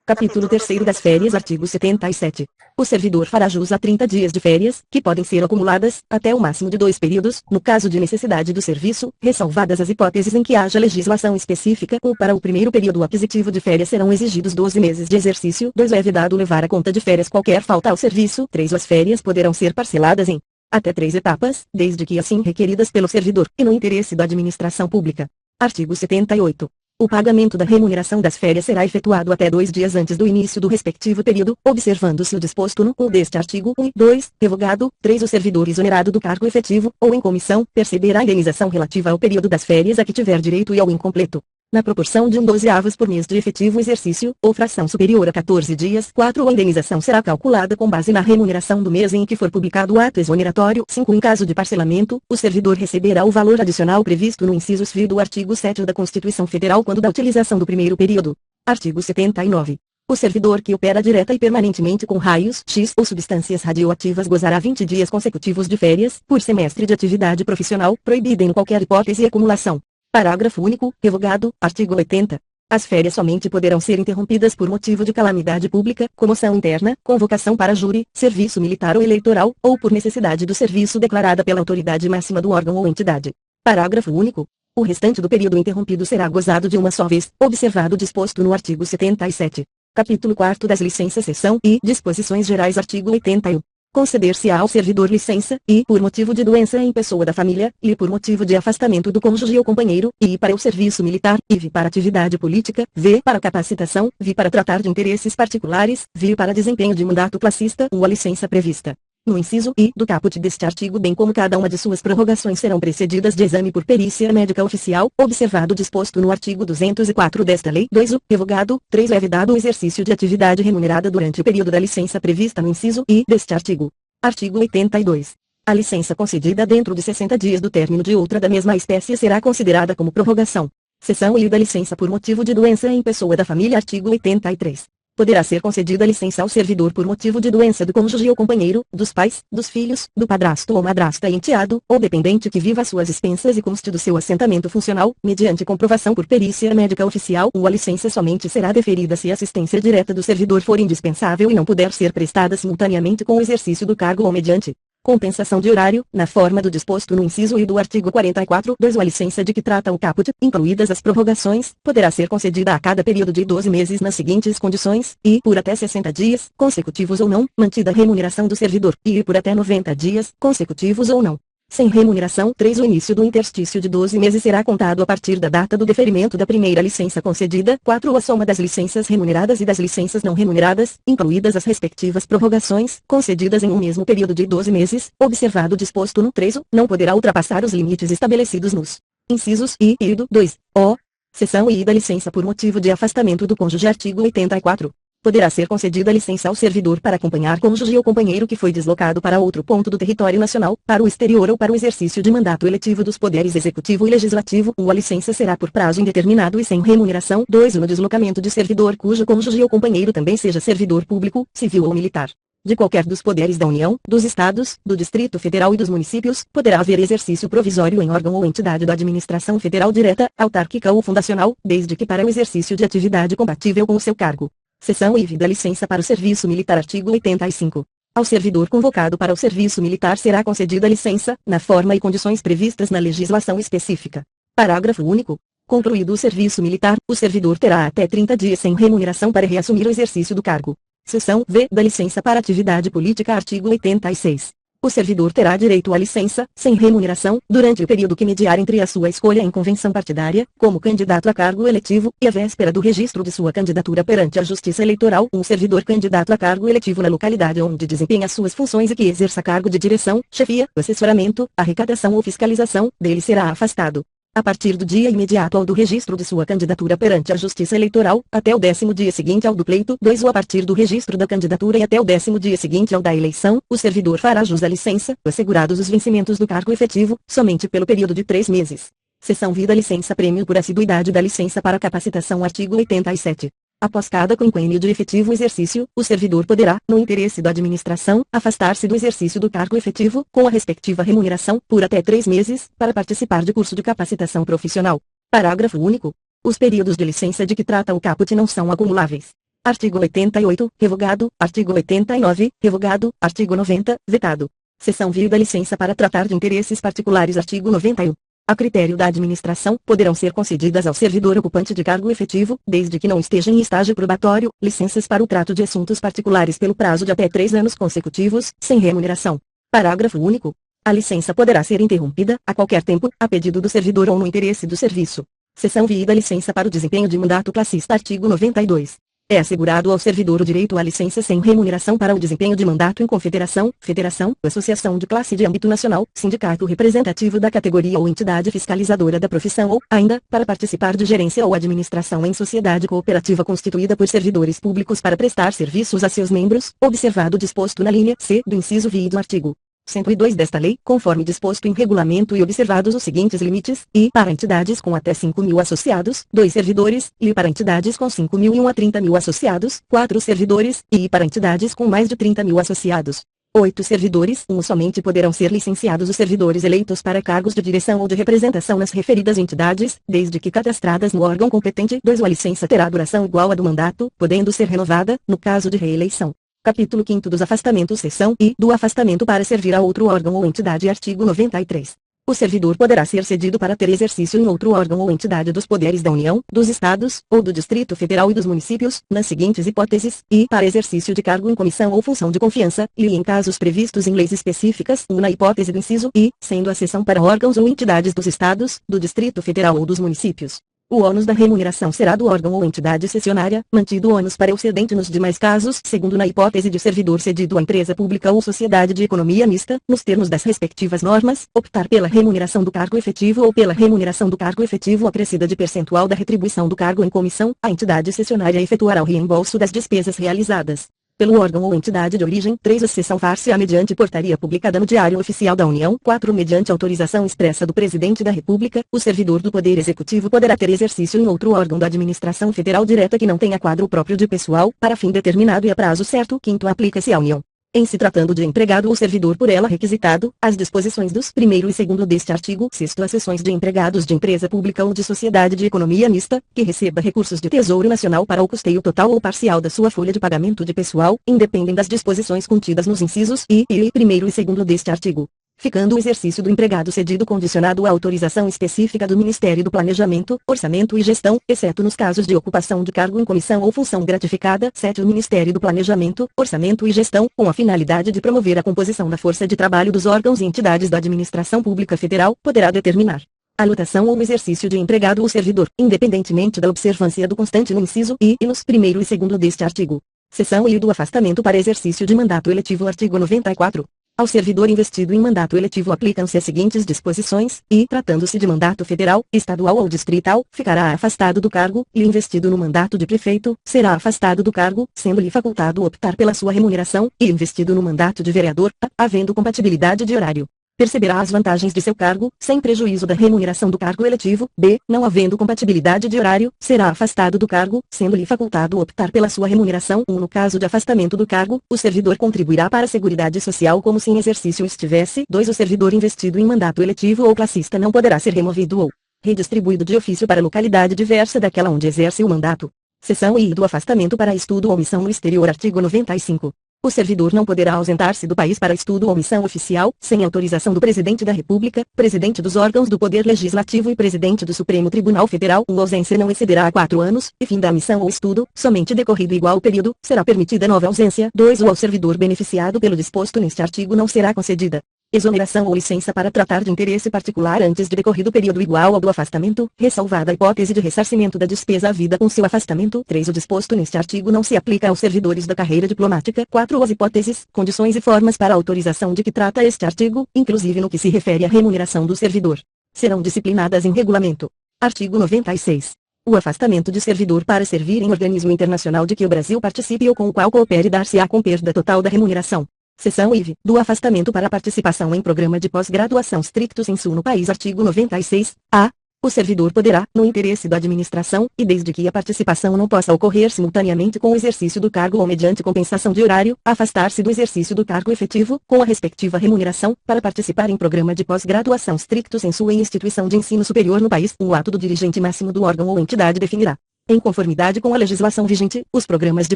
Capítulo 3º das férias. Artigo 77. O servidor fará jus a 30 dias de férias, que podem ser acumuladas, até o máximo de 2 períodos, no caso de necessidade do serviço, ressalvadas as hipóteses em que haja legislação específica, ou para o primeiro período aquisitivo de férias serão exigidos 12 meses de exercício. 2. É vedado levar a conta de férias qualquer falta ao serviço. 3. As férias poderão ser parceladas em até 3 etapas, desde que assim requeridas pelo servidor, e no interesse da administração pública. Artigo 78. O pagamento da remuneração das férias será efetuado até 2 dias antes do início do respectivo período, observando-se o disposto no ou deste artigo 1 e 2, revogado. 3. O servidor exonerado do cargo efetivo, ou em comissão, perceberá a indenização relativa ao período das férias a que tiver direito e ao incompleto, na proporção de 1/12 por mês de efetivo exercício, ou fração superior a 14 dias. 4. A indenização será calculada com base na remuneração do mês em que for publicado o ato exoneratório. 5. Em caso de parcelamento, o servidor receberá o valor adicional previsto no inciso civil do artigo 7 da Constituição Federal quando da utilização do primeiro período. Artigo 79. O servidor que opera direta e permanentemente com raios X ou substâncias radioativas gozará 20 dias consecutivos de férias, por semestre de atividade profissional, proibida em qualquer hipótese acumulação. Parágrafo único, revogado, artigo 80. As férias somente poderão ser interrompidas por motivo de calamidade pública, comoção interna, convocação para júri, serviço militar ou eleitoral, ou por necessidade do serviço declarada pela autoridade máxima do órgão ou entidade. Parágrafo único. O restante do período interrompido será gozado de uma só vez, observado o disposto no artigo 77. Capítulo 4 das licenças seção e disposições gerais. Artigo 81. Conceder-se-á ao servidor licença, e por motivo de doença em pessoa da família, e por motivo de afastamento do cônjuge ou companheiro, e para o serviço militar, e vi para atividade política, v para capacitação, vi para tratar de interesses particulares, vi para desempenho de mandato classista, a licença prevista no inciso I do caput deste artigo, bem como cada uma de suas prorrogações serão precedidas de exame por perícia médica oficial, observado o disposto no artigo 204 desta lei. 2. O revogado. 3. É vedado o exercício de atividade remunerada durante o período da licença prevista no inciso I deste artigo. Artigo 82. A licença concedida dentro de 60 dias do término de outra da mesma espécie será considerada como prorrogação. Seção I da licença por motivo de doença em pessoa da família. Artigo 83. Poderá ser concedida licença ao servidor por motivo de doença do cônjuge ou companheiro, dos pais, dos filhos, do padrasto ou madrasta e enteado, ou dependente que viva às suas expensas e conste do seu assentamento funcional, mediante comprovação por perícia médica oficial. A licença somente será deferida se a assistência direta do servidor for indispensável e não puder ser prestada simultaneamente com o exercício do cargo ou mediante compensação de horário, na forma do disposto no inciso I do artigo 44. 2. A licença de que trata o caput, incluídas as prorrogações, poderá ser concedida a cada período de 12 meses nas seguintes condições, e por até 60 dias, consecutivos ou não, mantida a remuneração do servidor, e por até 90 dias, consecutivos ou não, sem remuneração. 3. O início do interstício de 12 meses será contado a partir da data do deferimento da primeira licença concedida. 4. A soma das licenças remuneradas e das licenças não remuneradas, incluídas as respectivas prorrogações, concedidas em um mesmo período de 12 meses, observado o disposto no 3. Não poderá ultrapassar os limites estabelecidos nos incisos I e do 2. O. Seção I da licença por motivo de afastamento do cônjuge. Artigo 84. Poderá ser concedida licença ao servidor para acompanhar cônjuge ou companheiro que foi deslocado para outro ponto do território nacional, para o exterior ou para o exercício de mandato eletivo dos poderes executivo e legislativo. A licença será por prazo indeterminado e sem remuneração. 2. No deslocamento de servidor cujo cônjuge ou companheiro também seja servidor público, civil ou militar, de qualquer dos poderes da União, dos Estados, do Distrito Federal e dos municípios, poderá haver exercício provisório em órgão ou entidade da administração federal direta, autárquica ou fundacional, desde que para o exercício de atividade compatível com o seu cargo. Seção I da licença para o serviço militar. Artigo 85. Ao servidor convocado para o serviço militar será concedida licença, na forma e condições previstas na legislação específica. Parágrafo único. Concluído o serviço militar, o servidor terá até 30 dias sem remuneração para reassumir o exercício do cargo. Seção V da licença para atividade política. Artigo 86. O servidor terá direito à licença, sem remuneração, durante o período que mediar entre a sua escolha em convenção partidária, como candidato a cargo eletivo, e a véspera do registro de sua candidatura perante a Justiça Eleitoral. Um servidor candidato a cargo eletivo na localidade onde desempenha suas funções e que exerça cargo de direção, chefia, assessoramento, arrecadação ou fiscalização, dele será afastado, a partir do dia imediato ao do registro de sua candidatura perante a Justiça Eleitoral, até o 10º dia seguinte ao do pleito. 2. Ou a partir do registro da candidatura e até o 10º dia seguinte ao da eleição, o servidor fará jus à licença, assegurados os vencimentos do cargo efetivo, somente pelo período de 3 meses. Seção V da licença prêmio por assiduidade da licença para capacitação. Artigo 87. Após cada quinquênio de efetivo exercício, o servidor poderá, no interesse da administração, afastar-se do exercício do cargo efetivo, com a respectiva remuneração, por até 3 meses, para participar de curso de capacitação profissional. Parágrafo único. Os períodos de licença de que trata o caput não são acumuláveis. Artigo 88, revogado. Artigo 89, revogado. Artigo 90, vetado. Seção V da licença para tratar de interesses particulares. Artigo 91. A critério da administração, poderão ser concedidas ao servidor ocupante de cargo efetivo, desde que não esteja em estágio probatório, licenças para o trato de assuntos particulares pelo prazo de até 3 anos consecutivos, sem remuneração. Parágrafo único. A licença poderá ser interrompida, a qualquer tempo, a pedido do servidor ou no interesse do serviço. Seção V da licença para o desempenho de mandato classista. Artigo 92. É assegurado ao servidor o direito à licença sem remuneração para o desempenho de mandato em confederação, federação, associação de classe de âmbito nacional, sindicato representativo da categoria ou entidade fiscalizadora da profissão ou, ainda, para participar de gerência ou administração em sociedade cooperativa constituída por servidores públicos para prestar serviços a seus membros, observado o disposto na linha C do inciso V do artigo 102 desta lei, conforme disposto em regulamento e observados os seguintes limites, e para entidades com até 5.000 associados, 2 servidores, e para entidades com 5.001 a 30.000 associados, 4 servidores, e para entidades com mais de 30.000 associados, 8 servidores. Somente poderão ser licenciados os servidores eleitos para cargos de direção ou de representação nas referidas entidades, desde que cadastradas no órgão competente. 2. A licença terá duração igual à do mandato, podendo ser renovada, no caso de reeleição. Capítulo 5 dos afastamentos. Seção I do afastamento para servir a outro órgão ou entidade. Artigo 93. O servidor poderá ser cedido para ter exercício em outro órgão ou entidade dos poderes da União, dos Estados, ou do Distrito Federal e dos municípios, nas seguintes hipóteses, e para exercício de cargo em comissão ou função de confiança, e em casos previstos em leis específicas, na hipótese do inciso I, sendo a cessão para órgãos ou entidades dos Estados, do Distrito Federal ou dos municípios. O ônus da remuneração será do órgão ou entidade cessionária, mantido o ônus para o cedente nos demais casos, segundo na hipótese de servidor cedido à empresa pública ou sociedade de economia mista, nos termos das respectivas normas, optar pela remuneração do cargo efetivo ou pela remuneração do cargo efetivo acrescida de percentual da retribuição do cargo em comissão, a entidade cessionária efetuará o reembolso das despesas realizadas pelo órgão ou entidade de origem. 3. A cessão far-se-á mediante portaria publicada no Diário Oficial da União. 4. Mediante autorização expressa do Presidente da República, o servidor do Poder Executivo poderá ter exercício em outro órgão da administração federal direta que não tenha quadro próprio de pessoal, para fim determinado e a prazo certo. 5. Aplica-se à União, em se tratando de empregado ou servidor por ela requisitado, as disposições dos 1º e 2º deste artigo. 6. As seções de empregados de empresa pública ou de sociedade de economia mista, que receba recursos de Tesouro Nacional para o custeio total ou parcial da sua folha de pagamento de pessoal, independem das disposições contidas nos incisos I e 1º e 2º deste artigo. Ficando o exercício do empregado cedido condicionado à autorização específica do Ministério do Planejamento, Orçamento e Gestão, exceto nos casos de ocupação de cargo em comissão ou função gratificada. 7. O Ministério do Planejamento, Orçamento e Gestão, com a finalidade de promover a composição da força de trabalho dos órgãos e entidades da administração pública federal, poderá determinar a lotação ou o exercício de empregado ou servidor, independentemente da observância do constante no inciso I e nos 1º e 2º deste artigo. Seção I do afastamento para exercício de mandato eletivo. Artigo 94. Ao servidor investido em mandato eletivo aplicam-se as seguintes disposições, e, tratando-se de mandato federal, estadual ou distrital, ficará afastado do cargo, e investido no mandato de prefeito, será afastado do cargo, sendo-lhe facultado optar pela sua remuneração, e investido no mandato de vereador, havendo compatibilidade de horário, perceberá as vantagens de seu cargo, sem prejuízo da remuneração do cargo eletivo. B. Não havendo compatibilidade de horário, será afastado do cargo, sendo-lhe facultado optar pela sua remuneração. No caso de afastamento do cargo, o servidor contribuirá para a Seguridade Social como se em exercício estivesse. 2. O servidor investido em mandato eletivo ou classista não poderá ser removido ou redistribuído de ofício para localidade diversa daquela onde exerce o mandato. Seção I do afastamento para estudo ou missão no exterior. Artigo 95. O servidor não poderá ausentar-se do país para estudo ou missão oficial, sem autorização do Presidente da República, Presidente dos órgãos do Poder Legislativo e Presidente do Supremo Tribunal Federal. A ausência não excederá a 4 anos, e fim da missão ou estudo, somente decorrido igual período, será permitida nova ausência. 2. O ao servidor beneficiado pelo disposto neste artigo não será concedida exoneração ou licença para tratar de interesse particular antes de decorrido período igual ao do afastamento, ressalvada a hipótese de ressarcimento da despesa havida com seu afastamento. 3. O disposto neste artigo não se aplica aos servidores da carreira diplomática. 4. As hipóteses, condições e formas para a autorização de que trata este artigo, inclusive no que se refere à remuneração do servidor, serão disciplinadas em regulamento. Artigo 96. O afastamento de servidor para servir em organismo internacional de que o Brasil participe ou com o qual coopere dar-se-á com perda total da remuneração. Seção IV, do afastamento para participação em programa de pós-graduação stricto sensu no país. Artigo 96. A. O servidor poderá, no interesse da administração, e desde que a participação não possa ocorrer simultaneamente com o exercício do cargo ou mediante compensação de horário, afastar-se do exercício do cargo efetivo, com a respectiva remuneração, para participar em programa de pós-graduação stricto sensu em instituição de ensino superior no país. O ato do dirigente máximo do órgão ou entidade definirá Em conformidade com a legislação vigente, os programas de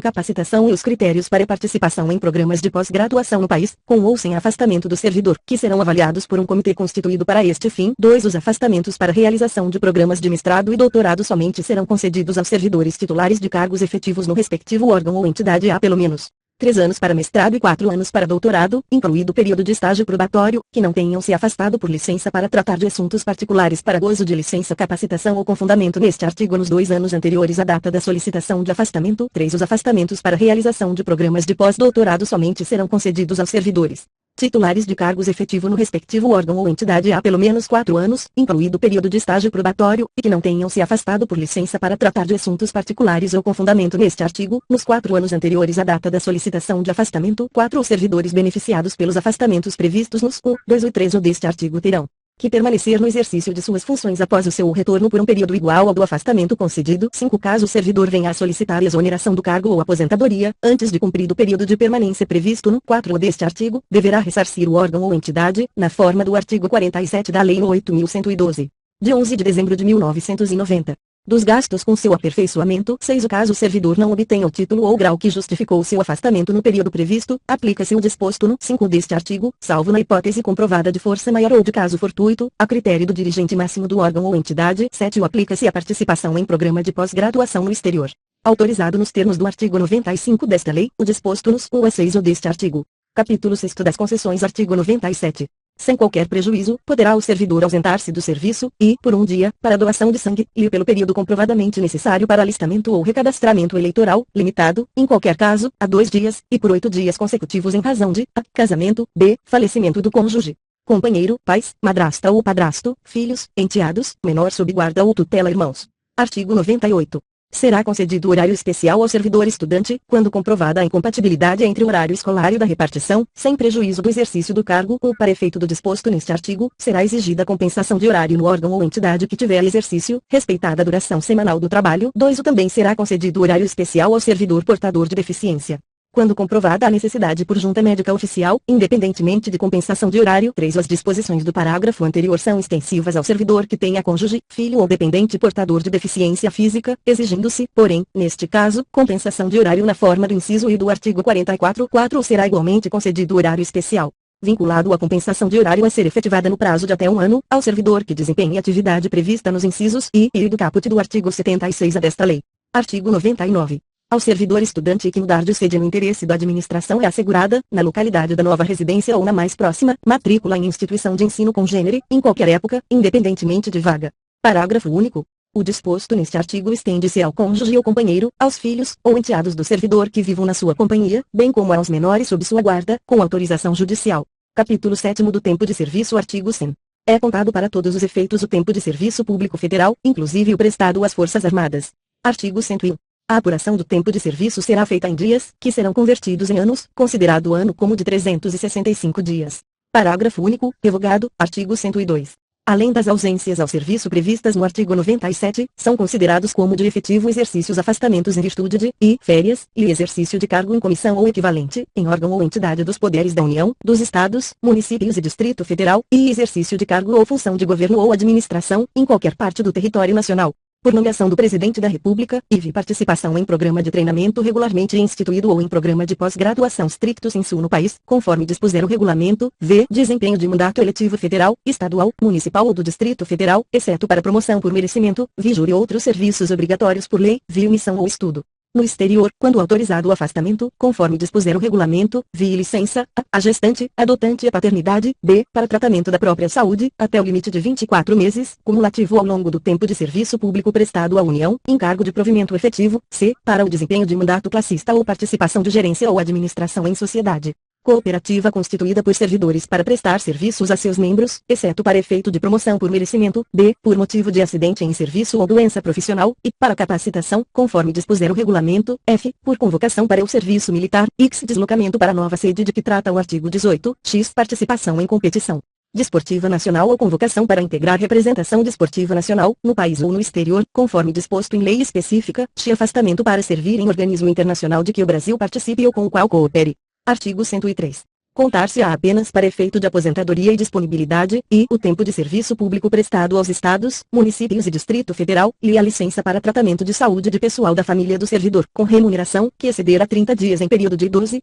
capacitação e os critérios para participação em programas de pós-graduação no país, com ou sem afastamento do servidor, que serão avaliados por um comitê constituído para este fim. 2. Os afastamentos para realização de programas de mestrado e doutorado somente serão concedidos aos servidores titulares de cargos efetivos no respectivo órgão ou entidade há pelo menos 3 anos para mestrado e 4 anos para doutorado, incluído o período de estágio probatório, que não tenham se afastado por licença para tratar de assuntos particulares para gozo de licença, capacitação ou com fundamento neste artigo nos 2 anos anteriores à data da solicitação de afastamento. 3. Os afastamentos para realização de programas de pós-doutorado somente serão concedidos aos servidores titulares de cargos efetivo no respectivo órgão ou entidade há pelo menos 4 anos, incluído o período de estágio probatório, e que não tenham se afastado por licença para tratar de assuntos particulares ou com fundamento neste artigo, nos 4 anos anteriores à data da solicitação de afastamento. 4. Os servidores beneficiados pelos afastamentos previstos nos 1, 2 ou 3 deste artigo terão que permanecer no exercício de suas funções após o seu retorno por um período igual ao do afastamento concedido. 5. Caso o servidor venha a solicitar exoneração do cargo ou aposentadoria, antes de cumprido o período de permanência previsto no 4 deste artigo, deverá ressarcir o órgão ou entidade, na forma do artigo 47 da Lei nº 8.112, de 11 de dezembro de 1990. Dos gastos com seu aperfeiçoamento. 6. O caso o servidor não obtenha o título ou grau que justificou seu afastamento no período previsto, aplica-se o disposto no 5 deste artigo, salvo na hipótese comprovada de força maior ou de caso fortuito, a critério do dirigente máximo do órgão ou entidade. 7. Aplica-se a participação em programa de pós-graduação no exterior, autorizado nos termos do artigo 95 desta lei, o disposto nos 1 a 6 deste artigo. Capítulo 6 das concessões. Artigo 97. Sem qualquer prejuízo, poderá o servidor ausentar-se do serviço, e, por um dia, para doação de sangue, e pelo período comprovadamente necessário para alistamento ou recadastramento eleitoral, limitado, em qualquer caso, a 2 dias, e por 8 dias consecutivos em razão de a. Casamento, b. Falecimento do cônjuge, companheiro, pais, madrasta ou padrasto, filhos, enteados, menor sob guarda ou tutela, irmãos. Artigo 98. Será concedido horário especial ao servidor estudante, quando comprovada a incompatibilidade entre o horário escolar e o da repartição, sem prejuízo do exercício do cargo ou para efeito do disposto neste artigo, será exigida compensação de horário no órgão ou entidade que tiver exercício, respeitada a duração semanal do trabalho. 2. Também será concedido horário especial ao servidor portador de deficiência, quando comprovada a necessidade por junta médica oficial, independentemente de compensação de horário. 3. As disposições do parágrafo anterior são extensivas ao servidor que tenha cônjuge, filho ou dependente portador de deficiência física, exigindo-se, porém, neste caso, compensação de horário na forma do inciso I do artigo 44. 4. Será igualmente concedido horário especial, vinculado à compensação de horário a ser efetivada no prazo de até 1 ano, ao servidor que desempenhe atividade prevista nos incisos I e do caput do artigo 76-A desta lei. Artigo 99. Ao servidor estudante que mudar de sede no interesse da administração é assegurada, na localidade da nova residência ou na mais próxima, matrícula em instituição de ensino congênere, em qualquer época, independentemente de vaga. Parágrafo único. O disposto neste artigo estende-se ao cônjuge ou companheiro, aos filhos, ou enteados do servidor que vivam na sua companhia, bem como aos menores sob sua guarda, com autorização judicial. Capítulo 7 do tempo de serviço. Artigo 100. É contado para todos os efeitos o tempo de serviço público federal, inclusive o prestado às Forças Armadas. Artigo 101. A apuração do tempo de serviço será feita em dias, que serão convertidos em anos, considerado o ano como de 365 dias. Parágrafo único, revogado. Artigo 102. Além das ausências ao serviço previstas no artigo 97, são considerados como de efetivo exercício os afastamentos em virtude de férias, e exercício de cargo em comissão ou equivalente, em órgão ou entidade dos poderes da União, dos Estados, municípios e Distrito Federal, e exercício de cargo ou função de governo ou administração, em qualquer parte do território nacional, por nomeação do Presidente da República, e participação em programa de treinamento regularmente instituído ou em programa de pós-graduação stricto sensu no país, conforme dispuser o regulamento. V. Desempenho de mandato eletivo federal, estadual, municipal ou do Distrito Federal, exceto para promoção por merecimento, júri ou outros serviços obrigatórios por lei, missão ou estudo no exterior, quando autorizado o afastamento, conforme dispuser o regulamento, licença, a gestante, adotante e a paternidade, b. para tratamento da própria saúde, até o limite de 24 meses, cumulativo ao longo do tempo de serviço público prestado à União, em cargo de provimento efetivo, c. para o desempenho de mandato classista ou participação de gerência ou administração em sociedade cooperativa constituída por servidores para prestar serviços a seus membros, exceto para efeito de promoção por merecimento, b. por motivo de acidente em serviço ou doença profissional, e para capacitação, conforme dispuser o regulamento, f. por convocação para o serviço militar, x. deslocamento para a nova sede de que trata o artigo 18, x. participação em competição desportiva nacional ou convocação para integrar representação desportiva nacional, no país ou no exterior, conforme disposto em lei específica, x. afastamento para servir em organismo internacional de que o Brasil participe ou com o qual coopere. Artigo 103. contar-se-á apenas para efeito de aposentadoria e disponibilidade, e o tempo de serviço público prestado aos estados, municípios e Distrito Federal, e a licença para tratamento de saúde de pessoal da família do servidor, com remuneração, que exceder a 30 dias em período de 12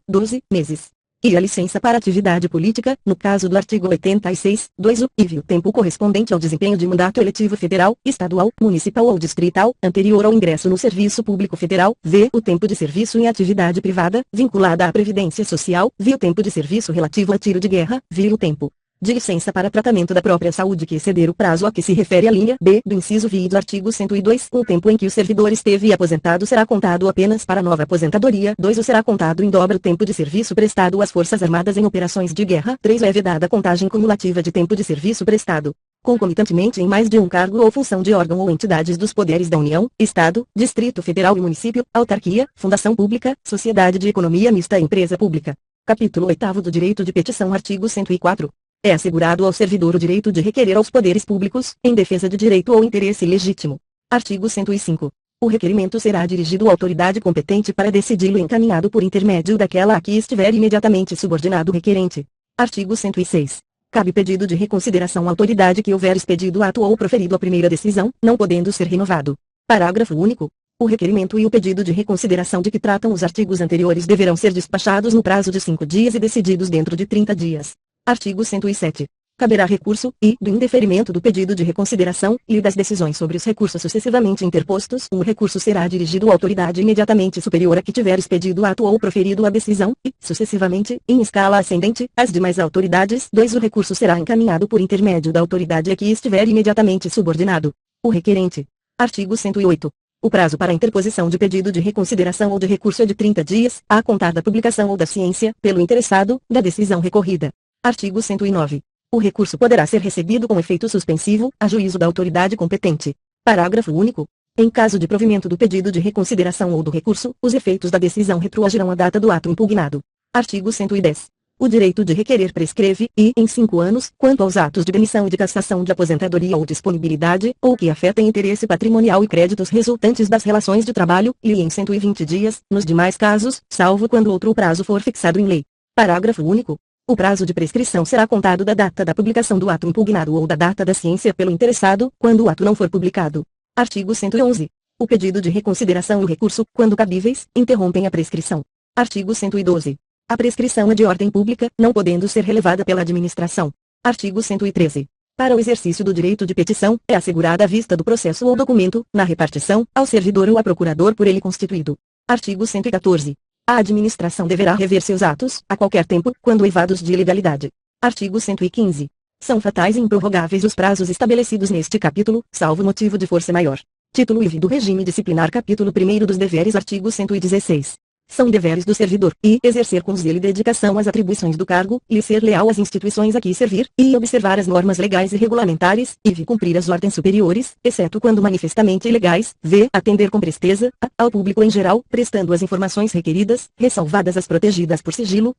meses. E a licença para atividade política, no caso do artigo 86, 2 o tempo correspondente ao desempenho de mandato eletivo federal, estadual, municipal ou distrital, anterior ao ingresso no serviço público federal, o tempo de serviço em atividade privada, vinculada à Previdência Social, o tempo de serviço relativo a tiro de guerra, o tempo de licença para tratamento da própria saúde que exceder o prazo a que se refere a linha B do inciso V do artigo 102, o tempo em que o servidor esteve aposentado será contado apenas para nova aposentadoria. 2 o será contado em dobra o tempo de serviço prestado às Forças Armadas em operações de guerra. 3 é vedada a contagem cumulativa de tempo de serviço prestado concomitantemente em mais de um cargo ou função de órgão ou entidades dos poderes da União, Estado, Distrito Federal e Município, autarquia, fundação pública, sociedade de economia mista e empresa pública. Capítulo 8º do Direito de Petição. Artigo 104. É assegurado ao servidor o direito de requerer aos poderes públicos, em defesa de direito ou interesse legítimo. Artigo 105. O requerimento será dirigido à autoridade competente para decidi-lo e encaminhado por intermédio daquela a que estiver imediatamente subordinado o requerente. Artigo 106. Cabe pedido de reconsideração à autoridade que houver expedido ato ou proferido a primeira decisão, não podendo ser renovado. Parágrafo único. O requerimento e o pedido de reconsideração de que tratam os artigos anteriores deverão ser despachados no prazo de 5 dias e decididos dentro de 30 dias. Artigo 107. Caberá recurso, e, do indeferimento do pedido de reconsideração, e das decisões sobre os recursos sucessivamente interpostos, o recurso será dirigido à autoridade imediatamente superior a que tiver expedido ato ou proferido a decisão, e, sucessivamente, em escala ascendente, às demais autoridades. 2 O recurso será encaminhado por intermédio da autoridade a que estiver imediatamente subordinado o requerente. Artigo 108. O prazo para a interposição de pedido de reconsideração ou de recurso é de 30 dias, a contar da publicação ou da ciência, pelo interessado, da decisão recorrida. Artigo 109. O recurso poderá ser recebido com efeito suspensivo, a juízo da autoridade competente. Parágrafo único. Em caso de provimento do pedido de reconsideração ou do recurso, os efeitos da decisão retroagirão à data do ato impugnado. Artigo 110. O direito de requerer prescreve, e, em 5 anos, quanto aos atos de demissão e de cassação de aposentadoria ou disponibilidade, ou que afetem interesse patrimonial e créditos resultantes das relações de trabalho, e em 120 dias, nos demais casos, salvo quando outro prazo for fixado em lei. Parágrafo único. O prazo de prescrição será contado da data da publicação do ato impugnado ou da data da ciência pelo interessado, quando o ato não for publicado. Artigo 111. O pedido de reconsideração e o recurso, quando cabíveis, interrompem a prescrição. Artigo 112. A prescrição é de ordem pública, não podendo ser relevada pela administração. Artigo 113. Para o exercício do direito de petição, é assegurada a vista do processo ou documento, na repartição, ao servidor ou a procurador por ele constituído. Artigo 114. A administração deverá rever seus atos, a qualquer tempo, quando eivados de ilegalidade. Artigo 115. São fatais e improrrogáveis os prazos estabelecidos neste capítulo, salvo motivo de força maior. Título IV do Regime Disciplinar. Capítulo 1º dos Deveres. Artigo 116. São deveres do servidor, e exercer com zelo e dedicação as atribuições do cargo, e ser leal às instituições a que servir, e observar as normas legais e regulamentares, e cumprir as ordens superiores, exceto quando manifestamente ilegais, atender com presteza, ao público em geral, prestando as informações requeridas, ressalvadas as protegidas por sigilo,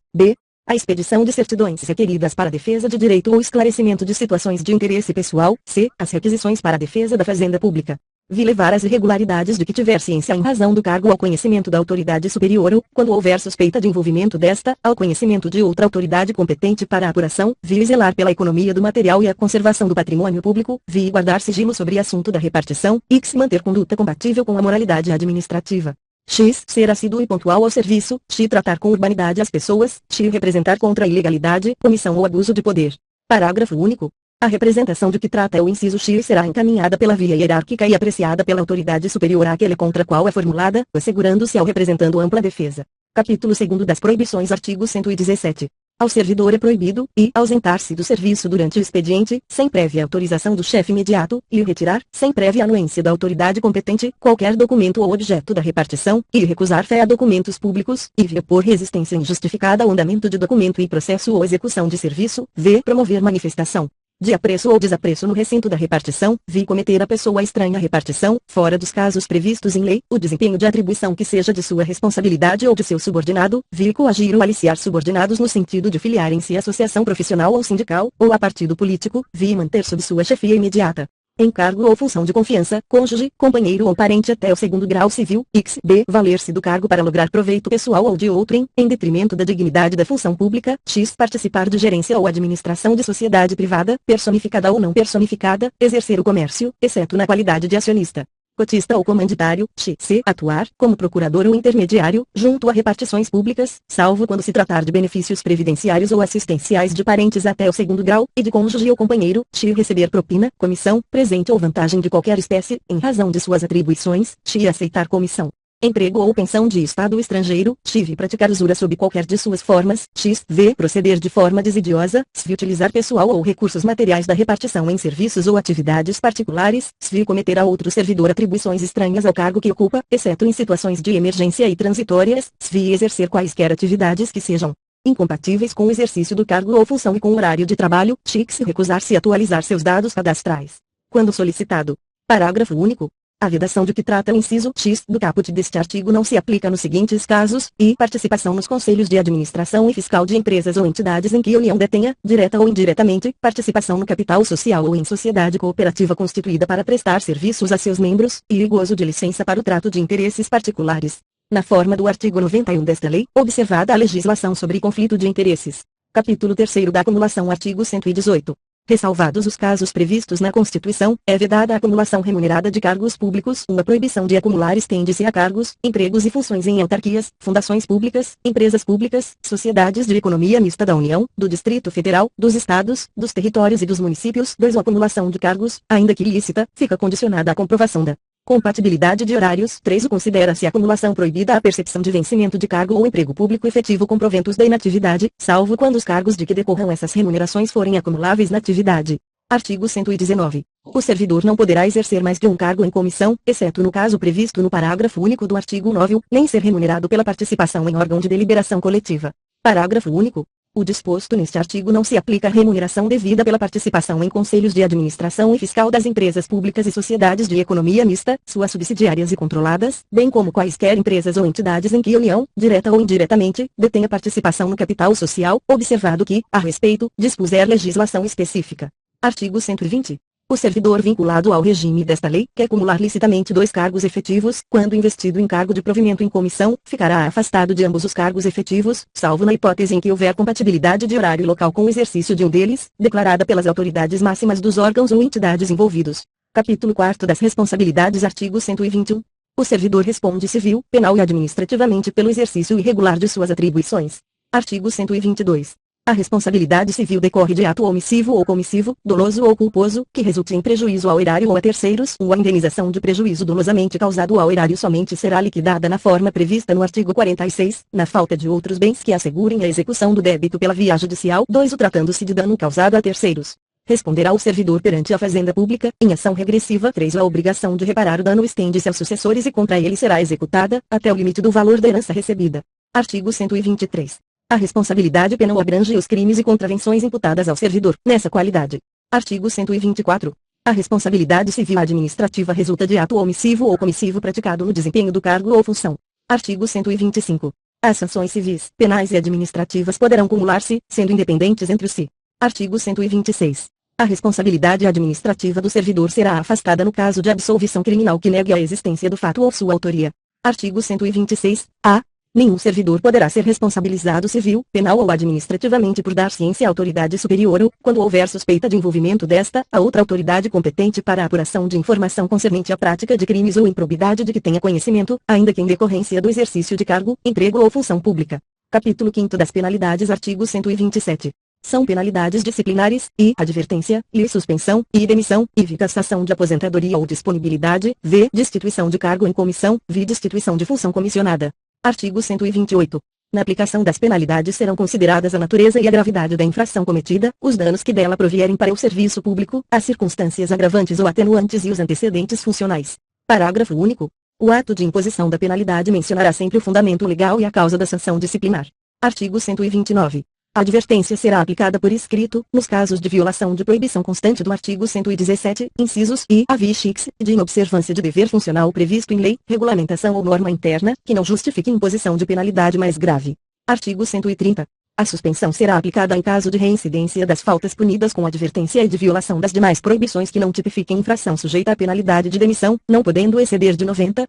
a expedição de certidões requeridas para defesa de direito ou esclarecimento de situações de interesse pessoal, as requisições para a defesa da fazenda pública. Levar as irregularidades de que tiver ciência em razão do cargo ao conhecimento da autoridade superior ou, quando houver suspeita de envolvimento desta, ao conhecimento de outra autoridade competente para a apuração, zelar pela economia do material e a conservação do patrimônio público, guardar sigilo sobre assunto da repartição, e se manter conduta compatível com a moralidade administrativa. X. Ser assíduo e pontual ao serviço. X. Tratar com urbanidade as pessoas. X. Representar contra a ilegalidade, omissão ou abuso de poder. Parágrafo único. A representação de que trata o inciso X será encaminhada pela via hierárquica e apreciada pela autoridade superior àquele contra a qual é formulada, assegurando-se ao representando ampla defesa. Capítulo 2º das Proibições. Artigo 117. Ao servidor é proibido, ausentar-se do serviço durante o expediente, sem prévia autorização do chefe imediato, e retirar, sem prévia anuência da autoridade competente, qualquer documento ou objeto da repartição, e recusar fé a documentos públicos, e opor resistência injustificada ao andamento de documento e processo ou execução de serviço, promover manifestação de apreço ou desapreço no recinto da repartição, cometer a pessoa estranha à repartição, fora dos casos previstos em lei, o desempenho de atribuição que seja de sua responsabilidade ou de seu subordinado, coagir ou aliciar subordinados no sentido de filiarem-se à associação profissional ou sindical, ou a partido político, manter sob sua chefia imediata em cargo ou função de confiança, cônjuge, companheiro ou parente até o segundo grau civil, x, b, valer-se do cargo para lograr proveito pessoal ou de outrem, em detrimento da dignidade da função pública, x, participar de gerência ou administração de sociedade privada, personificada ou não personificada, exercer o comércio, exceto na qualidade de acionista, cotista ou comanditário, x, atuar, como procurador ou intermediário, junto a repartições públicas, salvo quando se tratar de benefícios previdenciários ou assistenciais de parentes até o segundo grau, e de cônjuge ou companheiro, x, receber propina, comissão, presente ou vantagem de qualquer espécie, em razão de suas atribuições, x, aceitar comissão, emprego ou pensão de Estado estrangeiro, x, praticar usura sob qualquer de suas formas, x, v, proceder de forma desidiosa, s, utilizar pessoal ou recursos materiais da repartição em serviços ou atividades particulares, s, cometer a outro servidor atribuições estranhas ao cargo que ocupa, exceto em situações de emergência e transitórias, s, exercer quaisquer atividades que sejam incompatíveis com o exercício do cargo ou função e com o horário de trabalho, x, recusar-se a atualizar seus dados cadastrais, quando solicitado. Parágrafo único. A vedação de que trata o inciso X do caput deste artigo não se aplica nos seguintes casos, e participação nos conselhos de administração e fiscal de empresas ou entidades em que a União detenha, direta ou indiretamente, participação no capital social ou em sociedade cooperativa constituída para prestar serviços a seus membros, e gozo de licença para o trato de interesses particulares, na forma do artigo 91 desta lei, observada a legislação sobre conflito de interesses. Capítulo 3º da acumulação. Artigo 118. Ressalvados os casos previstos na Constituição, é vedada a acumulação remunerada de cargos públicos. Uma proibição de acumular estende-se a cargos, empregos e funções em autarquias, fundações públicas, empresas públicas, sociedades de economia mista da União, do Distrito Federal, dos Estados, dos territórios e dos municípios. 2. A acumulação de cargos, ainda que ilícita, fica condicionada à comprovação da compatibilidade de horários. 3. Considera-se a acumulação proibida a percepção de vencimento de cargo ou emprego público efetivo com proventos da inatividade, salvo quando os cargos de que decorram essas remunerações forem acumuláveis na atividade. Artigo 119. O servidor não poderá exercer mais de um cargo em comissão, exceto no caso previsto no parágrafo único do artigo 9, nem ser remunerado pela participação em órgão de deliberação coletiva. Parágrafo único. O disposto neste artigo não se aplica à remuneração devida pela participação em conselhos de administração e fiscal das empresas públicas e sociedades de economia mista, suas subsidiárias e controladas, bem como quaisquer empresas ou entidades em que a União, direta ou indiretamente, detenha participação no capital social, observado que, a respeito, dispuser legislação específica. Artigo 120. O servidor vinculado ao regime desta lei, que acumular licitamente 2 cargos efetivos, quando investido em cargo de provimento em comissão, ficará afastado de ambos os cargos efetivos, salvo na hipótese em que houver compatibilidade de horário e local com o exercício de um deles, declarada pelas autoridades máximas dos órgãos ou entidades envolvidos. Capítulo 4 das responsabilidades. Artigo 121. O servidor responde civil, penal e administrativamente pelo exercício irregular de suas atribuições. Artigo 122. A responsabilidade civil decorre de ato omissivo ou comissivo, doloso ou culposo, que resulte em prejuízo ao erário ou a terceiros, ou a indenização de prejuízo dolosamente causado ao erário somente será liquidada na forma prevista no artigo 46, na falta de outros bens que assegurem a execução do débito pela via judicial. 2. O tratando-se de dano causado a terceiros, responderá o servidor perante a Fazenda Pública, em ação regressiva. 3. A obrigação de reparar o dano estende-se aos sucessores e contra ele será executada, até o limite do valor da herança recebida. Artigo 123. A responsabilidade penal abrange os crimes e contravenções imputadas ao servidor, nessa qualidade. Artigo 124. A responsabilidade civil administrativa resulta de ato omissivo ou comissivo praticado no desempenho do cargo ou função. Artigo 125. As sanções civis, penais e administrativas poderão cumular-se, sendo independentes entre si. Artigo 126. A responsabilidade administrativa do servidor será afastada no caso de absolvição criminal que negue a existência do fato ou sua autoria. Artigo 126. A. Nenhum servidor poderá ser responsabilizado civil, penal ou administrativamente por dar ciência à autoridade superior ou, quando houver suspeita de envolvimento desta, a outra autoridade competente para a apuração de informação concernente à prática de crimes ou improbidade de que tenha conhecimento, ainda que em decorrência do exercício de cargo, emprego ou função pública. Capítulo 5 das penalidades. Artigo 127. São penalidades disciplinares, e advertência, e suspensão, e demissão, e cassação de aposentadoria ou disponibilidade, v. destituição de cargo em comissão, v. destituição de função comissionada. Artigo 128. Na aplicação das penalidades serão consideradas a natureza e a gravidade da infração cometida, os danos que dela provierem para o serviço público, as circunstâncias agravantes ou atenuantes e os antecedentes funcionais. Parágrafo único. O ato de imposição da penalidade mencionará sempre o fundamento legal e a causa da sanção disciplinar. Artigo 129. A advertência será aplicada por escrito, nos casos de violação de proibição constante do artigo 117, incisos I a v x, de inobservância de dever funcional previsto em lei, regulamentação ou norma interna, que não justifique imposição de penalidade mais grave. Artigo 130. A suspensão será aplicada em caso de reincidência das faltas punidas com advertência e de violação das demais proibições que não tipifiquem infração sujeita à penalidade de demissão, não podendo exceder de 90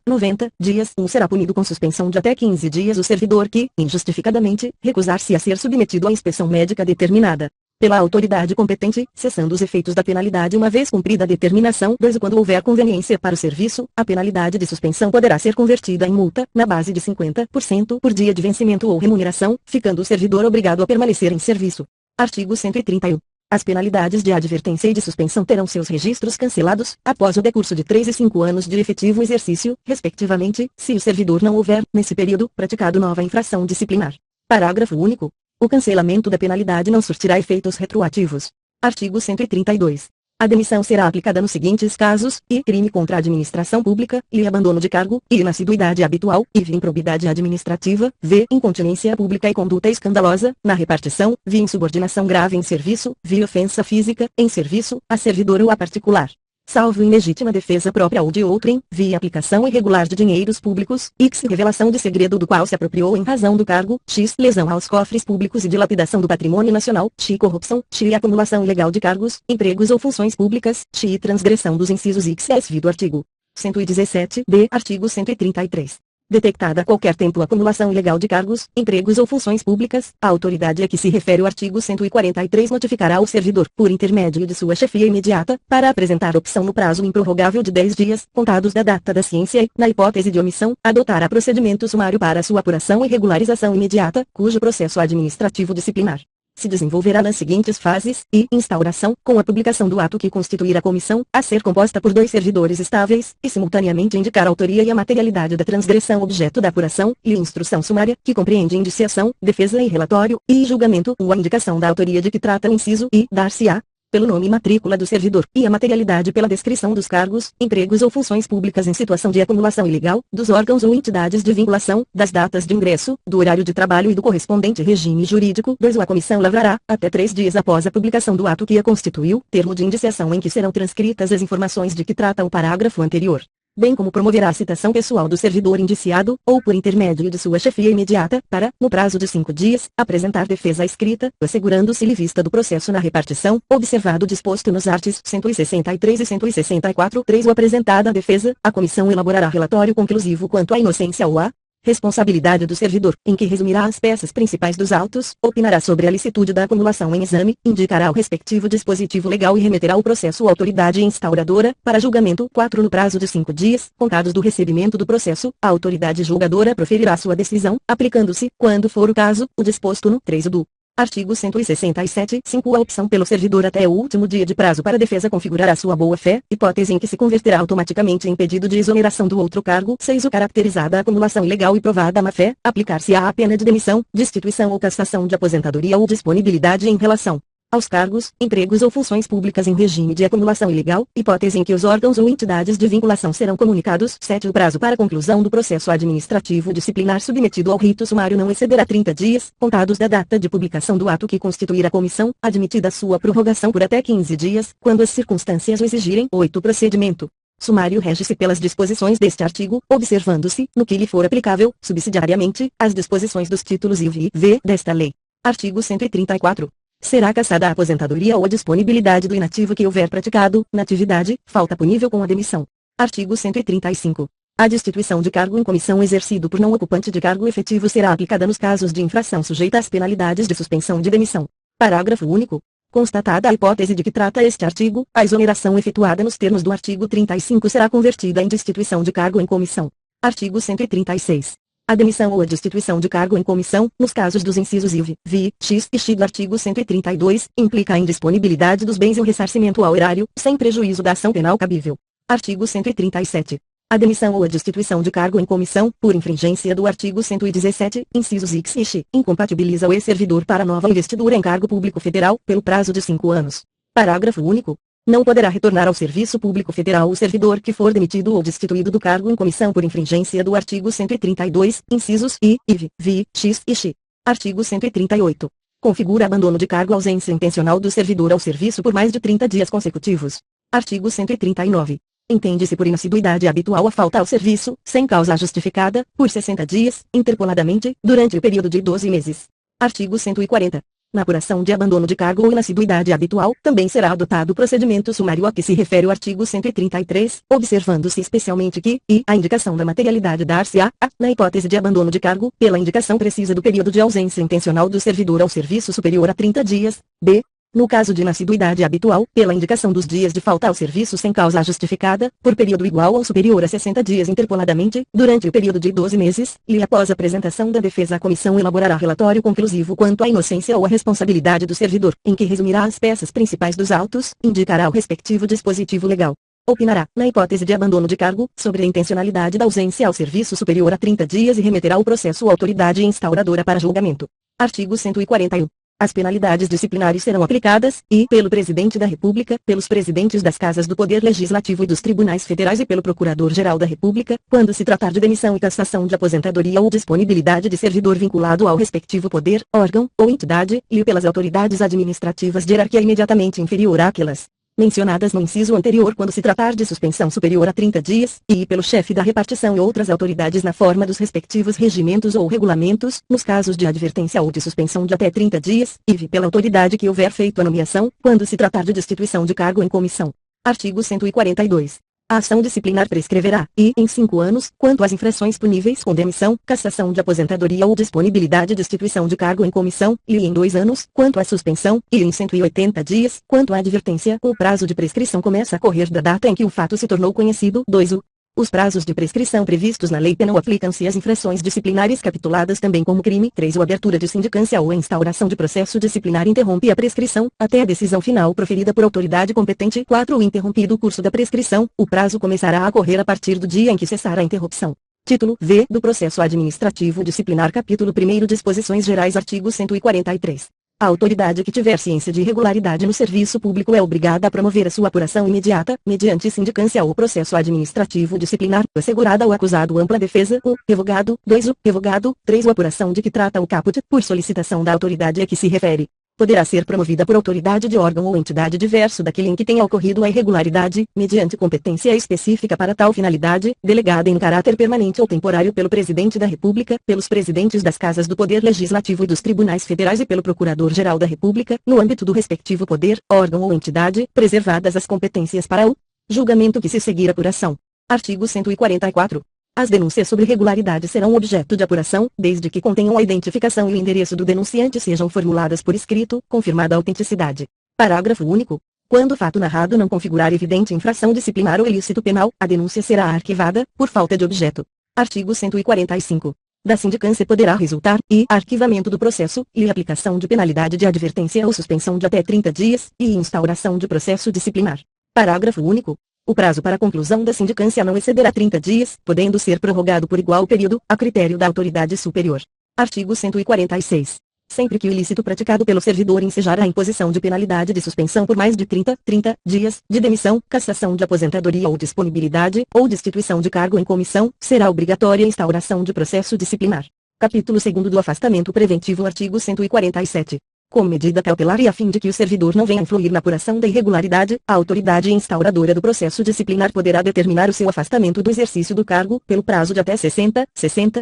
dias. Será punido com suspensão de até 15 dias o servidor que, injustificadamente, recusar-se a ser submetido à inspeção médica determinada pela autoridade competente, cessando os efeitos da penalidade uma vez cumprida a determinação. 2. Quando houver conveniência para o serviço, a penalidade de suspensão poderá ser convertida em multa, na base de 50% por dia de vencimento ou remuneração, ficando o servidor obrigado a permanecer em serviço. Artigo 131. As penalidades de advertência e de suspensão terão seus registros cancelados, após o decurso de 3 e 5 anos de efetivo exercício, respectivamente, se o servidor não houver, nesse período, praticado nova infração disciplinar. Parágrafo único. O cancelamento da penalidade não surtirá efeitos retroativos. Artigo 132. A demissão será aplicada nos seguintes casos: I. Crime contra a administração pública, I. Abandono de cargo, I. Inassiduidade habitual, IV. Improbidade administrativa, V. Incontinência pública e conduta escandalosa, na repartição, V. Insubordinação grave em serviço, V. Ofensa física, em serviço, a servidor ou a particular. Salvo em legítima defesa própria ou de outrem, via aplicação irregular de dinheiros públicos, x. Revelação de segredo do qual se apropriou em razão do cargo, x. Lesão aos cofres públicos e dilapidação do patrimônio nacional, x. Corrupção, x. Acumulação ilegal de cargos, empregos ou funções públicas, x. Transgressão dos incisos x e s do artigo 117-d. Artigo 133. Detectada a qualquer tempo a acumulação ilegal de cargos, empregos ou funções públicas, a autoridade a que se refere o artigo 143 notificará ao servidor, por intermédio de sua chefia imediata, para apresentar opção no prazo improrrogável de 10 dias, contados da data da ciência e, na hipótese de omissão, adotará procedimento sumário para sua apuração e regularização imediata, cujo processo administrativo disciplinar se desenvolverá nas seguintes fases: I. Instauração, com a publicação do ato que constituir a comissão, a ser composta por 2 servidores estáveis, e simultaneamente indicar a autoria e a materialidade da transgressão objeto da apuração, e instrução sumária, que compreende indiciação, defesa e relatório, e julgamento. A indicação da autoria de que trata o inciso I. Dar-se-á pelo nome e matrícula do servidor, e a materialidade pela descrição dos cargos, empregos ou funções públicas em situação de acumulação ilegal, dos órgãos ou entidades de vinculação, das datas de ingresso, do horário de trabalho e do correspondente regime jurídico. 2. A comissão lavrará, até 3 dias após a publicação do ato que a constituiu, termo de indiciação em que serão transcritas as informações de que trata o parágrafo anterior, bem como promoverá a citação pessoal do servidor indiciado, ou por intermédio de sua chefia imediata, para, no prazo de 5 dias, apresentar defesa escrita, assegurando-se-lhe vista do processo na repartição, observado o disposto nos artigos 163 e 164. 3. O apresentada a defesa, a comissão elaborará relatório conclusivo quanto à inocência ou à responsabilidade do servidor, em que resumirá as peças principais dos autos, opinará sobre a licitude da acumulação em exame, indicará o respectivo dispositivo legal e remeterá o processo à autoridade instauradora, para julgamento. 4. No prazo de 5 dias, contados do recebimento do processo, a autoridade julgadora proferirá sua decisão, aplicando-se, quando for o caso, o disposto no 3 do artigo 167. 5. A opção pelo servidor até o último dia de prazo para a defesa configurará sua boa-fé, hipótese em que se converterá automaticamente em pedido de exoneração do outro cargo. 6. O caracterizada a acumulação ilegal e provada a má-fé, aplicar-se-á a pena de demissão, destituição ou cassação de aposentadoria ou disponibilidade em relação aos cargos, empregos ou funções públicas em regime de acumulação ilegal, hipótese em que os órgãos ou entidades de vinculação serão comunicados. 7. O prazo para conclusão do processo administrativo disciplinar submetido ao rito sumário não excederá 30 dias, contados da data de publicação do ato que constituir a comissão, admitida sua prorrogação por até 15 dias, quando as circunstâncias o exigirem. 8. Procedimento sumário rege-se pelas disposições deste artigo, observando-se, no que lhe for aplicável, subsidiariamente, as disposições dos títulos IV e V desta lei. Artigo 134. Será cassada a aposentadoria ou a disponibilidade do inativo que houver praticado, na atividade, falta punível com a demissão. Artigo 135. A destituição de cargo em comissão exercido por não ocupante de cargo efetivo será aplicada nos casos de infração sujeita às penalidades de suspensão de demissão. Parágrafo único. Constatada a hipótese de que trata este artigo, a exoneração efetuada nos termos do artigo 35 será convertida em destituição de cargo em comissão. Artigo 136. A demissão ou a destituição de cargo em comissão, nos casos dos incisos IV, V, X e X do artigo 132, implica a indisponibilidade dos bens e o ressarcimento ao erário, sem prejuízo da ação penal cabível. Artigo 137. A demissão ou a destituição de cargo em comissão, por infringência do artigo 117, incisos X e X, incompatibiliza o ex-servidor para nova investidura em cargo público federal, pelo prazo de 5 anos. Parágrafo único. Não poderá retornar ao serviço público federal o servidor que for demitido ou destituído do cargo em comissão por infringência do artigo 132, incisos I, IV, V, X e X. Artigo 138. Configura abandono de cargo a ausência intencional do servidor ao serviço por mais de 30 dias consecutivos. Artigo 139. Entende-se por inassiduidade habitual a falta ao serviço, sem causa justificada, por 60 dias, interpoladamente, durante o período de 12 meses. Artigo 140. Na apuração de abandono de cargo ou inassiduidade habitual, também será adotado o procedimento sumário a que se refere o artigo 133, observando-se especialmente que, a indicação da materialidade dar-se-á, na hipótese de abandono de cargo, pela indicação precisa do período de ausência intencional do servidor ao serviço superior a 30 dias, b. No caso de inassiduidade habitual, pela indicação dos dias de falta ao serviço sem causa justificada, por período igual ou superior a 60 dias interpoladamente, durante o período de 12 meses, e após a apresentação da defesa a comissão elaborará relatório conclusivo quanto à inocência ou à responsabilidade do servidor, em que resumirá as peças principais dos autos, indicará o respectivo dispositivo legal. Opinará, na hipótese de abandono de cargo, sobre a intencionalidade da ausência ao serviço superior a 30 dias e remeterá o processo à autoridade instauradora para julgamento. Artigo 141. As penalidades disciplinares serão aplicadas, pelo Presidente da República, pelos presidentes das Casas do Poder Legislativo e dos Tribunais Federais e pelo Procurador-Geral da República, quando se tratar de demissão e cassação de aposentadoria ou disponibilidade de servidor vinculado ao respectivo poder, órgão ou entidade, e pelas autoridades administrativas de hierarquia imediatamente inferior àquelas mencionadas no inciso anterior quando se tratar de suspensão superior a 30 dias, e pelo chefe da repartição e outras autoridades na forma dos respectivos regimentos ou regulamentos, nos casos de advertência ou de suspensão de até 30 dias, e pela autoridade que houver feito a nomeação, quando se tratar de destituição de cargo em comissão. Artigo 142. A ação disciplinar prescreverá, em 5 anos, quanto às infrações puníveis com demissão, cassação de aposentadoria ou disponibilidade e destituição de cargo em comissão, e em 2 anos, quanto à suspensão, e em 180 dias, quanto à advertência. O prazo de prescrição começa a correr da data em que o fato se tornou conhecido. 2. Os prazos de prescrição previstos na lei penal aplicam-se às infrações disciplinares capituladas também como crime. 3. A abertura de sindicância ou a instauração de processo disciplinar interrompe a prescrição, até a decisão final proferida por autoridade competente. 4. Interrompido o curso da prescrição, o prazo começará a correr a partir do dia em que cessar a interrupção. Título V do Processo Administrativo Disciplinar. Capítulo 1. Disposições Gerais. Artigo 143. A autoridade que tiver ciência de irregularidade no serviço público é obrigada a promover a sua apuração imediata, mediante sindicância ou processo administrativo disciplinar, assegurada ao acusado ampla defesa. 1. Revogado. 2. Revogado. 3. A apuração de que trata o caput, por solicitação da autoridade a que se refere, poderá ser promovida por autoridade de órgão ou entidade diverso daquele em que tenha ocorrido a irregularidade, mediante competência específica para tal finalidade, delegada em caráter permanente ou temporário pelo Presidente da República, pelos presidentes das Casas do Poder Legislativo e dos Tribunais Federais e pelo Procurador-Geral da República, no âmbito do respectivo poder, órgão ou entidade, preservadas as competências para o julgamento que se seguir a apuração. Artigo 144. As denúncias sobre irregularidade serão objeto de apuração, desde que contenham a identificação e o endereço do denunciante e sejam formuladas por escrito, confirmada a autenticidade. Parágrafo único. Quando o fato narrado não configurar evidente infração disciplinar ou ilícito penal, a denúncia será arquivada, por falta de objeto. Artigo 145. Da sindicância poderá resultar, arquivamento do processo, aplicação de penalidade de advertência ou suspensão de até 30 dias, e instauração de processo disciplinar. Parágrafo único. O prazo para a conclusão da sindicância não excederá 30 dias, podendo ser prorrogado por igual período, a critério da autoridade superior. Artigo 146. Sempre que o ilícito praticado pelo servidor ensejar a imposição de penalidade de suspensão por mais de 30 dias, de demissão, cassação de aposentadoria ou disponibilidade, ou destituição de cargo em comissão, será obrigatória a instauração de processo disciplinar. Capítulo 2 do Afastamento Preventivo. Artigo 147. Como medida cautelar e a fim de que o servidor não venha a influir na apuração da irregularidade, a autoridade instauradora do processo disciplinar poderá determinar o seu afastamento do exercício do cargo, pelo prazo de até 60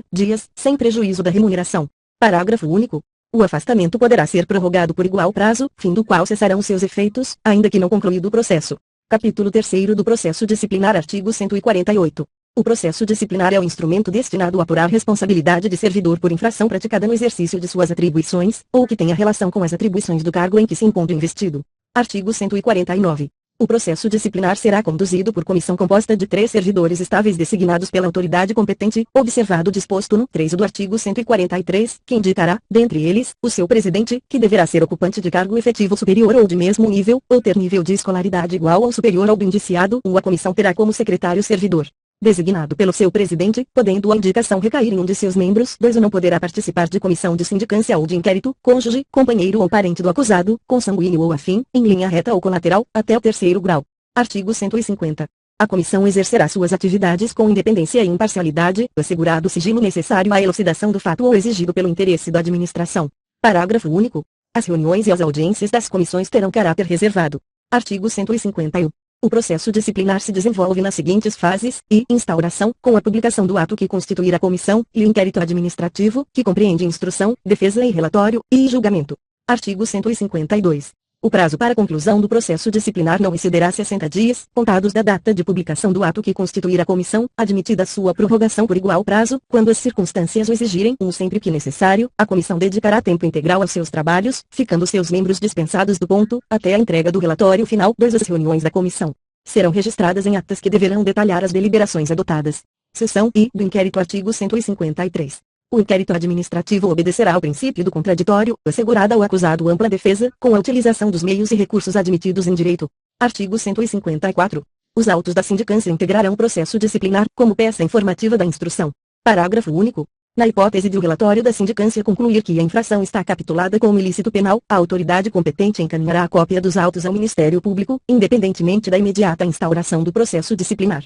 dias, sem prejuízo da remuneração. Parágrafo único. O afastamento poderá ser prorrogado por igual prazo, fim do qual cessarão seus efeitos, ainda que não concluído o processo. Capítulo 3 do Processo Disciplinar. Artigo 148. O processo disciplinar é o instrumento destinado a apurar responsabilidade de servidor por infração praticada no exercício de suas atribuições, ou que tenha relação com as atribuições do cargo em que se encontra investido. Artigo 149. O processo disciplinar será conduzido por comissão composta de 3 servidores estáveis designados pela autoridade competente, observado o disposto no 3 do artigo 143, que indicará, dentre eles, o seu presidente, que deverá ser ocupante de cargo efetivo superior ou de mesmo nível, ou ter nível de escolaridade igual ou superior ao do indiciado. A comissão terá como secretário servidor designado pelo seu presidente, podendo a indicação recair em um de seus membros. 2. Não poderá participar de comissão de sindicância ou de inquérito, cônjuge, companheiro ou parente do acusado, consanguíneo ou afim, em linha reta ou colateral, até o 3º grau. Artigo 150. A comissão exercerá suas atividades com independência e imparcialidade, assegurado o sigilo necessário à elucidação do fato ou exigido pelo interesse da administração. Parágrafo único. As reuniões e as audiências das comissões terão caráter reservado. Artigo 151. O processo disciplinar se desenvolve nas seguintes fases: instauração, com a publicação do ato que constituir a comissão, e o inquérito administrativo, que compreende instrução, defesa e relatório, e julgamento. Artigo 152. O prazo para conclusão do processo disciplinar não excederá 60 dias, contados da data de publicação do ato que constituir a comissão, admitida sua prorrogação por igual prazo, quando as circunstâncias o exigirem, ou sempre que necessário, a comissão dedicará tempo integral aos seus trabalhos, ficando seus membros dispensados do ponto, até a entrega do relatório final. As reuniões da comissão serão registradas em atas que deverão detalhar as deliberações adotadas. Seção I do inquérito. Artigo 153. O inquérito administrativo obedecerá ao princípio do contraditório, assegurada ao acusado ampla defesa, com a utilização dos meios e recursos admitidos em direito. Artigo 154. Os autos da sindicância integrarão o processo disciplinar, como peça informativa da instrução. Parágrafo único. Na hipótese de o relatório da sindicância concluir que a infração está capitulada como ilícito penal, a autoridade competente encaminhará a cópia dos autos ao Ministério Público, independentemente da imediata instauração do processo disciplinar.